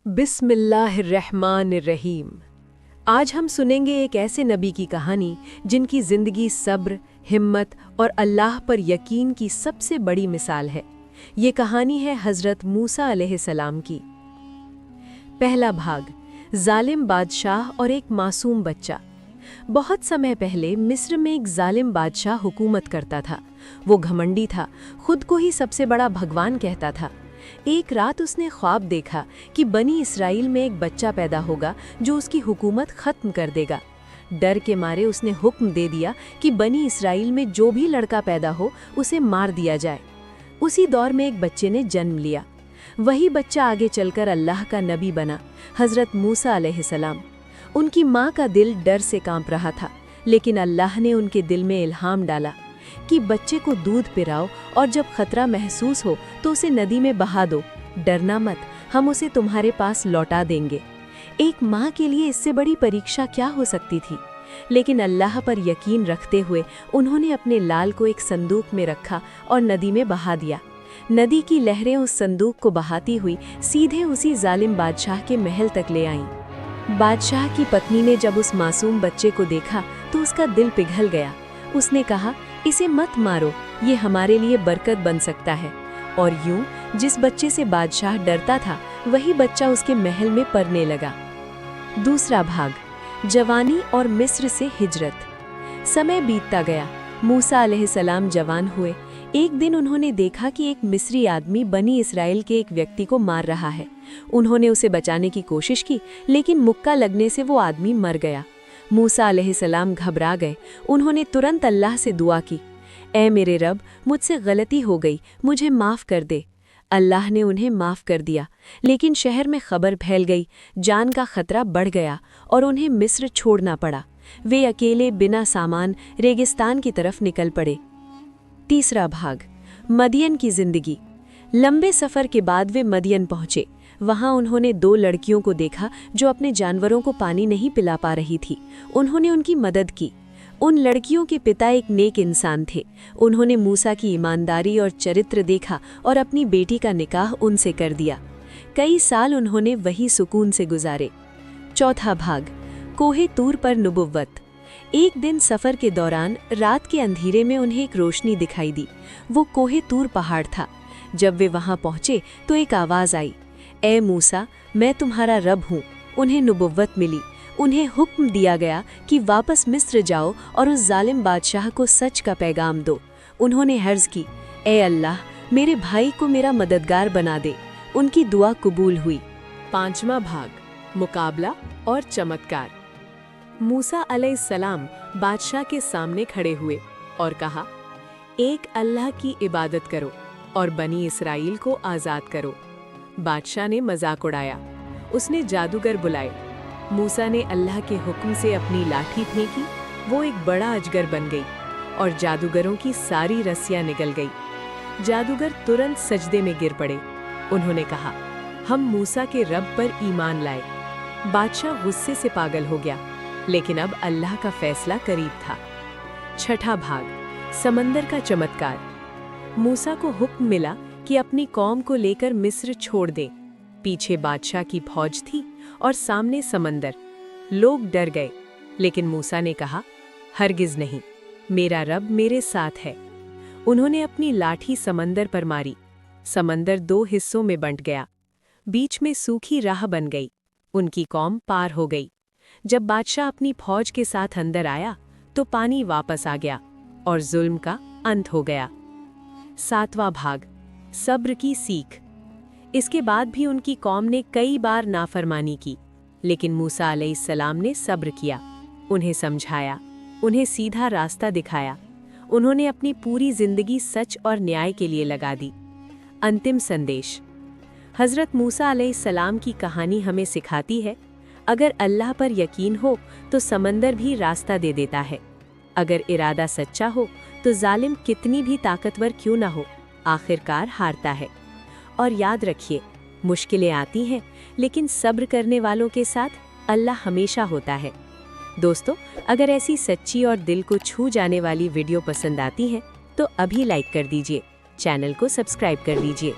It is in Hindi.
बिस्मिल्लाहिर्रहमानिर्रहीम। आज हम सुनेंगे एक ऐसे नबी की कहानी जिनकी ज़िंदगी सब्र, हिम्मत और अल्लाह पर यकीन की सबसे बड़ी मिसाल है। ये कहानी है हज़रत मूसा अलैहिस्सलाम की। पहला भाग, जालिम बादशाह और एक मासूम बच्चा। बहुत समय पहले मिस्र में एक जालिम बादशाह हुकूमत करता था। वो घमंडी था, खुद को ही सबसे बड़ा भगवान कहता था। एक रात उसने ख्वाब देखा कि बनी इसराइल में एक बच्चा पैदा होगा जो उसकी हुकूमत ख़त्म कर देगा। डर के मारे उसने हुक्म दे दिया कि बनी इसराइल में जो भी लड़का पैदा हो उसे मार दिया जाए। उसी दौर में एक बच्चे ने जन्म लिया। वही बच्चा आगे चलकर अल्लाह का नबी बना, हज़रत मूसा अलैहिस्सलाम। उनकी माँ का दिल डर से कांप रहा था, लेकिन अल्लाह ने उनके दिल में इल्हाम डाला कि बच्चे को दूध पिलाओ और जब खतरा महसूस हो तो उसे नदी में बहा दो। डरना मत, हम उसे तुम्हारे पास लौटा देंगे। एक माँ के लिए इससे बड़ी परीक्षा क्या हो सकती थी। लेकिन अल्लाह पर यकीन रखते हुए उन्होंने अपने लाल को एक संदूक में रखा और नदी में बहा दिया। नदी की लहरें उस संदूक को बहाती हुई सीधे उसी जालिम बादशाह के महल तक ले आईं। बादशाह की पत्नी ने जब उस मासूम बच्चे को देखा तो उसका दिल पिघल गया। उसने कहा, इसे मत मारो, ये हमारे लिए बरकत बन सकता है। और यूं जिस बच्चे से बादशाह डरता था वही बच्चा उसके महल में पलने लगा। दूसरा भाग, जवानी और मिस्र से हिजरत। समय बीतता गया, मूसा अलैहिस्सलाम जवान हुए। एक दिन उन्होंने देखा कि एक मिस्री आदमी बनी इसराइल के एक व्यक्ति को मार रहा है। उन्होंने उसे बचाने की कोशिश की, लेकिन मुक्का लगने से वो आदमी मर गया। मूसा अलैहिस्सलाम घबरा गए। उन्होंने तुरंत अल्लाह से दुआ की, ऐ मेरे रब, मुझसे गलती हो गई, मुझे माफ़ कर दे। अल्लाह ने उन्हें माफ़ कर दिया, लेकिन शहर में खबर फैल गई, जान का खतरा बढ़ गया और उन्हें मिस्र छोड़ना पड़ा। वे अकेले बिना सामान रेगिस्तान की तरफ निकल पड़े। तीसरा भाग, मदियन की ज़िंदगी। लंबे सफ़र के बाद वे मदियन पहुँचे। वहाँ उन्होंने दो लड़कियों को देखा जो अपने जानवरों को पानी नहीं पिला पा रही थी। उन्होंने उनकी मदद की। उन लड़कियों के पिता एक नेक इंसान थे। उन्होंने मूसा की ईमानदारी और चरित्र देखा और अपनी बेटी का निकाह उनसे कर दिया। कई साल उन्होंने वही सुकून से गुजारे। चौथा भाग, कोहे तूर पर नबुव्वत। एक दिन सफ़र के दौरान रात के अंधेरे में उन्हें एक रोशनी दिखाई दी। वो कोहे तूर पहाड़ था। जब वे वहाँ पहुँचे तो एक आवाज़ आई, ए मूसा, मैं तुम्हारा रब हूँ। उन्हें नबुव्वत मिली। उन्हें हुक्म दिया गया कि वापस मिस्र जाओ और उस जालिम बादशाह को सच का पैगाम दो। उन्होंने अर्ज़ की, ए अल्लाह, मेरे भाई को मेरा मददगार बना दे। उनकी दुआ कबूल हुई। पांचवा भाग, मुकाबला और चमत्कार। मूसा अलैहिस्सलाम बादशाह के सामने खड़े हुए और कहा, एक अल्लाह की इबादत करो और बनी इसराइल को आज़ाद करो। बादशाह ने मजाक उड़ाया। उसने जादूगर बुलाए। मूसा ने अल्लाह के हुक्म से अपनी लाठी फेंकी। वो एक बड़ा अजगर बन गई और जादूगरों की सारी रस्सियां निकल गई। जादूगर तुरंत सजदे में गिर पड़े। उन्होंने कहा, हम मूसा के रब पर ईमान लाए। बादशाह गुस्से से पागल हो गया, लेकिन अब अल्लाह का फैसला करीब था। छठा भाग, समंदर का चमत्कार। मूसा को हुक्म मिला कि अपनी कौम को लेकर मिस्र छोड़ दें। पीछे बादशाह की फौज थी और सामने समंदर। लोग डर गए, लेकिन मूसा ने कहा, हरगिज नहीं, मेरा रब मेरे साथ है। उन्होंने अपनी लाठी समंदर पर मारी। समंदर दो हिस्सों में बंट गया। बीच में सूखी राह बन गई। उनकी कौम पार हो गई। जब बादशाह अपनी फौज के साथ अंदर आया तो पानी वापस आ गया और जुल्म का अंत हो गया। सातवां भाग, सब्र की सीख। इसके बाद भी उनकी कौम ने कई बार नाफरमानी की, लेकिन मूसा अलैहिस्सलाम ने सब्र किया। उन्हें समझाया, उन्हें सीधा रास्ता दिखाया। उन्होंने अपनी पूरी जिंदगी सच और न्याय के लिए लगा दी। अंतिम संदेश। हज़रत मूसा अलैहिस्सलाम की कहानी हमें सिखाती है, अगर अल्लाह पर यकीन हो तो समंदर भी रास्ता दे देता है। अगर इरादा सच्चा हो तो जालिम कितनी भी ताकतवर क्यों ना हो, आखिरकार हारता है। और याद रखिए, मुश्किलें आती हैं, लेकिन सब्र करने वालों के साथ अल्लाह हमेशा होता है। दोस्तों, अगर ऐसी सच्ची और दिल को छू जाने वाली वीडियो पसंद आती है तो अभी लाइक कर दीजिए, चैनल को सब्सक्राइब कर लीजिए।